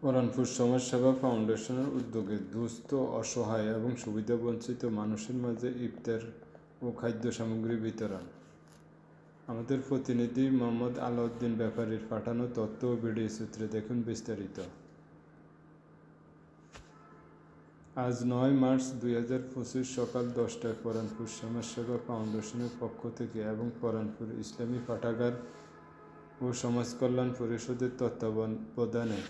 পরানপুর সমাজসেবা ফাউন্ডেশনের উদ্যোগে দুস্থ, অসহায় এবং সুবিধাবঞ্চিত মানুষের মাঝে ইফতার ও খাদ্য সামগ্রী বিতরণ। আমাদের প্রতিনিধি মোহাম্মদ আলাউদ্দিন ব্যাপারীর পাঠানো তথ্য ও ভিডিও সূত্রে দেখুন বিস্তারিত। আজ 9 মার্চ 2025 সকাল 10টায় পরানপুর সমাজসেবা ফাউন্ডেশনের পক্ষ থেকে এবং পরানপুর ইসলামী পাঠাগার ও সমাজ কল্যাণ পরিষদের তত্ত্বাবধানে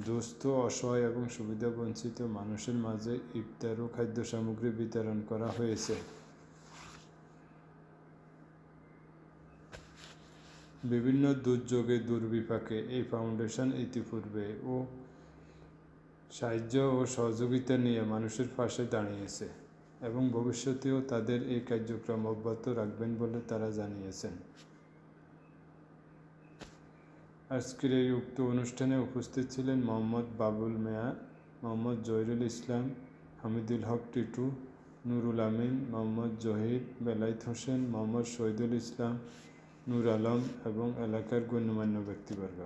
দুস্থ, অসহায় এবং সুবিধাবঞ্চিত মানুষের মাঝে ইফতার ও খাদ্য সামগ্রী বিতরণ করা হয়েছে। বিভিন্ন দুর্যোগে দুর্বিপাকে এই ফাউন্ডেশন ইতিপূর্বে সাহায্য ও সহযোগিতা নিয়ে মানুষের পাশে দাঁড়িয়েছে এবং ভবিষ্যতেও তাদের এই কার্যক্রম অব্যাহত রাখবেন বলে তারা জানিয়েছেন। আজকের এই উক্ত অনুষ্ঠানে উপস্থিত ছিলেন মোহাম্মদ বাবুল মিয়া, মোহাম্মদ জহিরুল ইসলাম, হামিদুল হক টিটু, নুরুল আমিন, মোহাম্মদ জহির, বেলায়েত হোসেন, মোহাম্মদ শহীদুল ইসলাম, নূর আলম এবং এলাকার গণ্যমান্য ব্যক্তিবর্গ।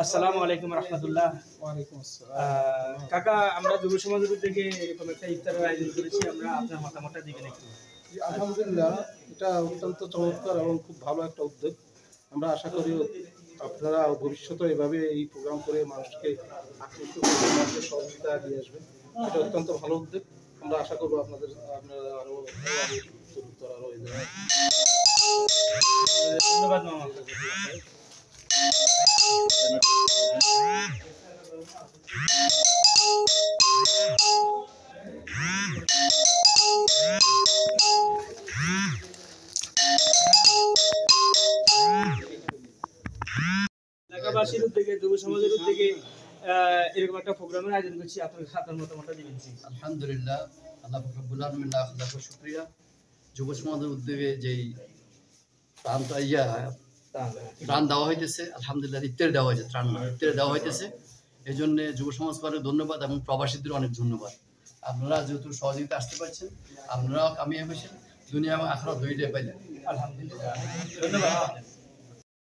আসসালামু আলাইকুম রহমতুল্লাহ। কাকা, আমরা যুব সমাজের থেকে এরকম একটা ইফতারের আয়োজন করেছি, আমরা আপনার মতামতটা দিবেন একটু। আলহামদুলিল্লাহ, এটা অত্যন্ত চমৎকার এবং খুব ভালো একটা উদ্যোগ। আমরা আশা করি আপনারা ভবিষ্যতে এভাবে এই প্রোগ্রাম করে মানুষকে আকৃষ্ট করে মানুষের সহযোগিতা দিয়ে আসবেন। এটা অত্যন্ত ভালো উদ্যোগ। আমরা আশা করবো আপনারা আরো ধন্যবাদ মামা। এলাকাবাসীর উদ্যোগে, যুব সমাজের উদ্যোগে এরকম একটা প্রোগ্রামের আয়োজন করছি, আপনার মতামতটা দিবেন। আলহামদুলিল্লাহ, আল্লাহ রাব্বুল আলামিন লাখ শুকরিয়া। যুব সমাজের উদ্যোগে যেই ত্রাণ দেওয়া হইতেছে, আলহামদুলিল্লাহ, ইফতার দেওয়া হয়েছে, ত্রাণ ইফতার দেওয়া হইতেছে। এই জন্য যুব সমাজকে ধন্যবাদ এবং প্রবাসীদের অনেক ধন্যবাদ। আপনারা যেহেতু সহযোগিতা আসতে পারছেন, আপনারাও কামিয়ে হয়েছেন, দুনিয়া এবং আখিরাত দুইটাই পাইলেন। আলহামদুলিল্লাহ, ধন্যবাদ।